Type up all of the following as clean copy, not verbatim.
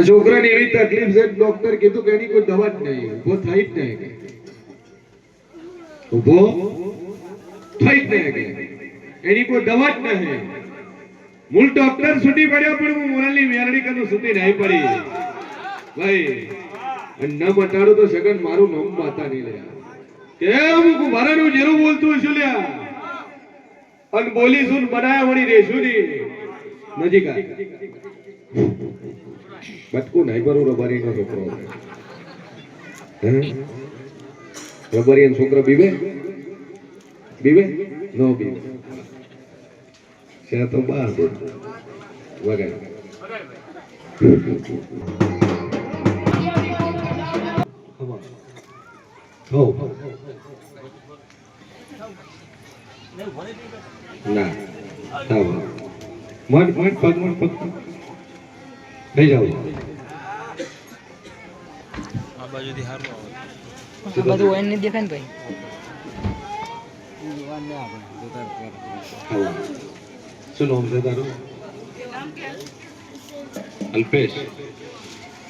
છોકરાને એવી તકલીફ છે ડોક્ટર કીધું કે એની કોઈ દવા જ નહીં, ઉભો થઈ જ નહીં, ઉભો થઈ જ નહીં, એની કોઈ દવા જ નહીં. મૂળ ડોક્ટર છૂટી પડ્યો પણ હું મોરલની વેરડી કનું છૂટી નહીં પડી ભાઈ. ન મટાડું તો સગન મારું નામ માતા નહીં લે કેમ હું મારાનું જેરું બોલતું છું લ્યા અને બોલીશું બનાયા વળી રેશું નહીં નજીક બટકું નહીં બરું રબારીનો છોકરો રબારીનો છોકરો બીવે બીવે નો બીવે છે તો બાર વગાડ હો ના તાવ મન મન પગ મન પગ લઈ જાઓ આ બાજુથી હારું આવે આ બધું ઓઈન ને દેખાય ને ભાઈ શું નામ છે તારું? અલ્પેશ.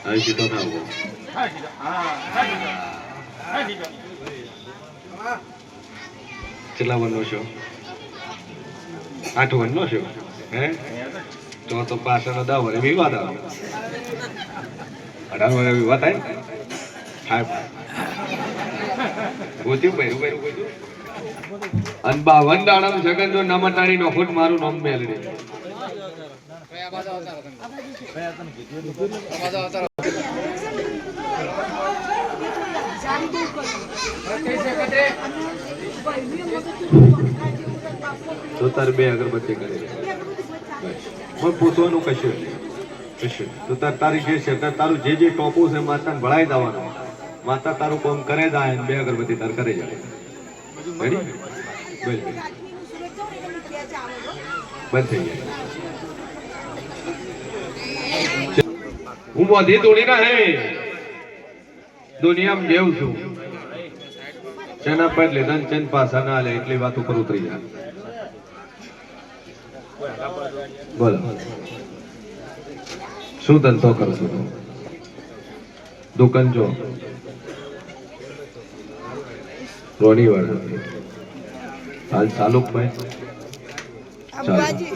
આવી સીધો ના આવો. કેટલા વનનો છો? 8 વનનો છો હે? તો પાછળ 10 વરે વિવાદ આવે, 18 વરે વિવાદ થાય ગોત્યું ભાઈ રૂપિયા ગોત્યું અને 52 દાડાનું જગન જો ના મટાડી નો ફૂટ મારું નામ મેલડી તો તાર 2 અગરબત્તી કરે પણ પૂછવાનું કશું તો તારી જે છે તારું જે ટોપું છે માતાને ભળાઈ દેવાનું, માતા તારું કામ કરે જાય ને 2 અગરબત્તી તાર કરે જાય. બંધ થઈ જાય. હું બધી તોડી ના હે દુનિયામાં જેવું છું ચેના પર લીધા ચેન પાછા ના લે એટલી વાત ઉપર ઉતરી જાય. બોલો શું ધંધો કરશો? દુકાન જો રોડી વાળા હાલ ચાલુ ભાઈ અંબાજી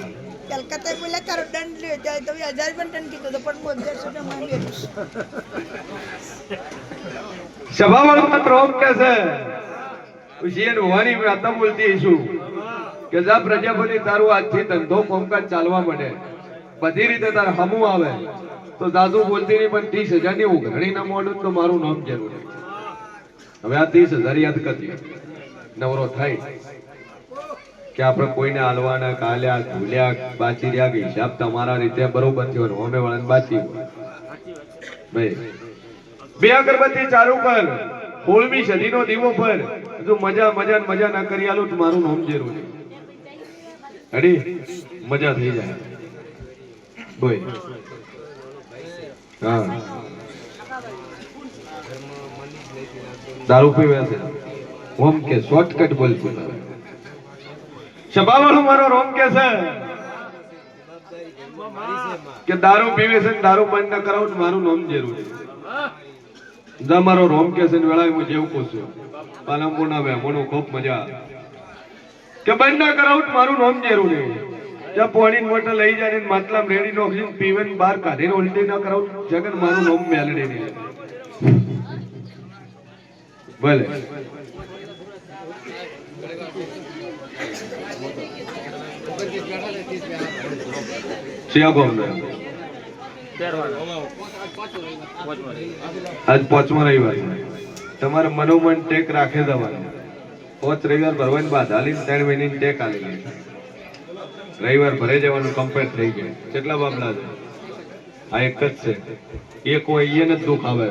કલકત્તા બોલા તારો દંડ લ્યો જાય તો 1000 પણ દંડ કીધો તો પણ 1100 ને માં બેઠું સભા વાળો માત્ર ઓમ કે છે ઉશિયન હોવાની વાતો બોલતી છું કે જા પ્રજાપતિ તારું આજથી ધંધો કોમકાજ ચાલવા માંડે, બધી રીતે તાર હમું આવે તો દાદુ બોલતી નહીં પણ 30,000 ની ઉઘરણી ના મોડું તો મારું નામ જરૂર. હવે આ 30,000 યાદ કરજો નવરો થાય કે આપણે કોઈને હાલવાના કાલ્યા ભૂલ્યા બાચી રહ્યા કે હિસાબ તમારા રીતે બરોબર થયો ને અમે વાળાને બાચી ભાઈ 2 અગરબત્તી ચાલુ કર 16મી સદીનો દીવો પર જો મજા મજા મજા ના કરી આલો તો મારું નામ જરૂર છે. અડી મજા થઈ જાય બોય હા દારૂ પીવે છે ઓમ કે શોર્ટકટ બોલતું સભાવાળો મારો રોમ કે છે કે દારૂ પીવે છે દારૂ બંધ ન કરાવું મારું નામ જરૂર છે. જા મારો રોમ કે છે વેળા હું જેવું પૂછ્યું પાલનપુર ના વેમોનો ખૂબ મજા કે બંધ ના કરાવું મારું નામ જરૂર છે. જ્યાં પોણી મોટર લઈ જાય માટલામ રેડી નોખીને પીવે બહાર કાઢીને ઉલટી ના કરાવું જગન મારું નામ મેલડી નહીં ભલે આજ 5મો રવિવાર તમારે મનોમન ટેક રાખે દેવાનું. 5 રવિવાર ભરવાની બાદ હાલીને 3 મહિની ટેક હાલી રવિવાર ભરે જવાનું કમ્પ્લીટ થઈ ગયું. કેટલા બાબલા છે? આ એક જ છે. એ કોઈ એને જ દુઃખ આવે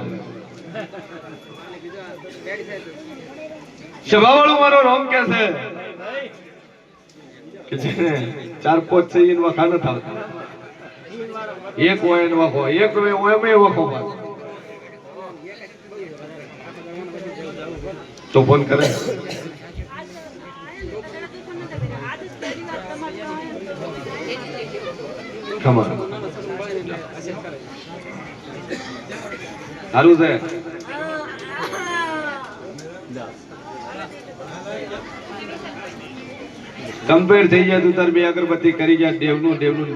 સભાવાળો મારો રોમ કે છે 4-5 છે એને વખા ન થતા. એક હોય એને વખો એક હોય એમ વખો તો ફોન કરે ખમા સારું છે. કમ્પેર થઈ જાય તું તાર બે અગરબત્તી કરી જાય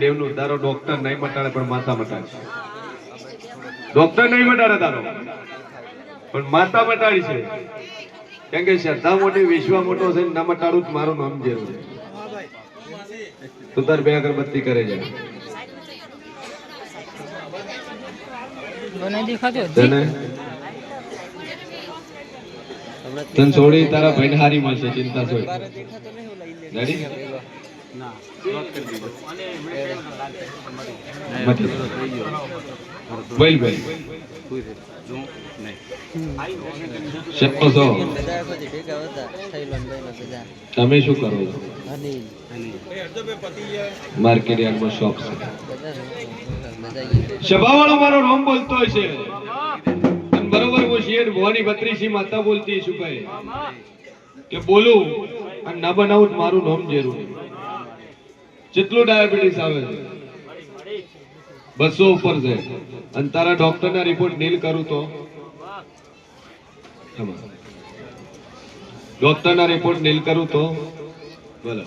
દેવનું તારો ડોક્ટર નહીં મટાડે પણ માતા મટાડશે. ડોક્ટર નહીં મટાડે તારો પણ માતા મટાડી છે. કેમ કે શ્રદ્ધા મોટી વિશ્વ મોટો છે ના મટાડું મારું નામ જેવું છે. તું તાર બે અગરબત્તી કરે જાય નહીં દેખાતો તને છોડી તારા ભાઈને હારી મળશે ચિંતા છોડ. રેડી બોલ બોલ શકો છો તમે શું કરો છો? માર્કેટ યાર્ડમાં શોપ છે. સભાવાળો મારો નામ બોલતો હશે અને બરોબર હું શેર ભવાની બત્રીસી માતા બોલતી શું કહે કે બોલું અને ના બનાવું તો મારું નામ જેરું. જેટલું ડાયાબિટીસ આવે છે 200 ઉપર છે અને તારા ડોક્ટર ના રિપોર્ટ નીલ કરું તો ડોક્ટર ના રિપોર્ટ નીલ કરું તો બોલો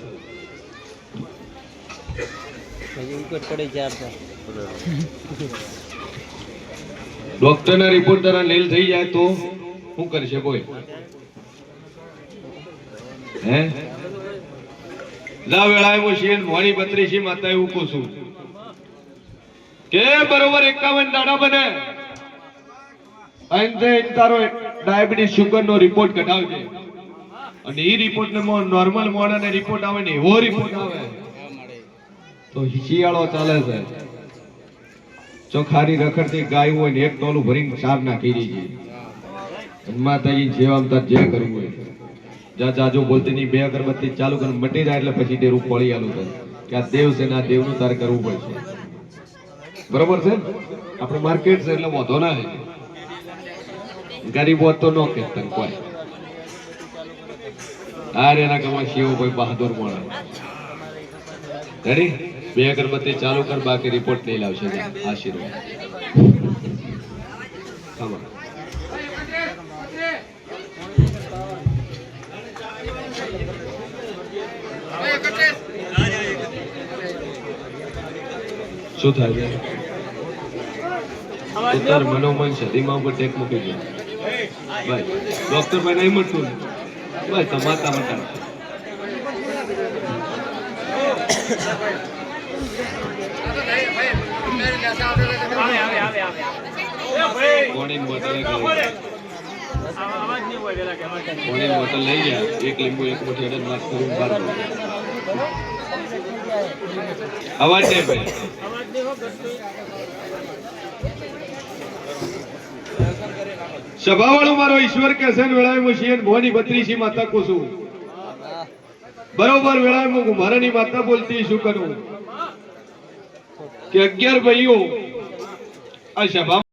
ડોક્ટર ના રિપોર્ટ તારા નીલ થઈ જાય તો શું કરશે કોઈ? હે લા વેળાએ હું શેર મોણી બત્રીસી માતા એવું કહું છું કે બરોબર 51 દાડા બને અને તારો ડાયાબિટીસ શુગર નો રિપોર્ટ કઢાવજે અને એ રિપોર્ટ ને નોર્મલ મોણાને રિપોર્ટ આવે ને એવો રિપોર્ટ આવે તો શિયાળો ચાલે છે. ચોખારી રખડતી ગાય હોય ને એક ટોલું ભરીને ચાર નાખી દીધી માતાજી જેવા તાર જે કરવું હોય જા જાજો બોલતી નહીં. બે અગરબત્તી ચાલુ કરીને મટી જાય એટલે પછી તે રૂપ પડી આલું થાય કે આ દેવ છે ને આ દેવનું તારે કરવું પડશે. બરોબર છે? આપણે માર્કેટ છે એટલે વાંધો ના છે. ગરીબ હોત તો ન કહેતા કોઈ આરે એના કમા શિવ કોઈ બહાદુર મળે. રેડી બે અગરબત્તી ચાલુ કર બાકી રિપોર્ટ નહીં લાવશે. આશીર્વાદ શું થાય છે? ઉત્તર મનોમન સદીમાં ઉપર ટેક મૂકી દે ભાઈ. ડોક્ટર ભાઈ નહીં મળતું ભાઈ તમાતા મતા કોણી બોટલ લઈ ગયા એક લીંબુ એક મુઠ્ઠી અડદ નાખ કરું બાર અવાજ નહીં ભાઈ. સભાવાળો મારો ઈશ્વર કે છે વેળાએ હું શિયન ભવાની બત્રીસી માતા કુસું બરોબર વેળાએ હું મારાની માતા બોલતી શું કરું કે 11 ભાઈઓ આ સભા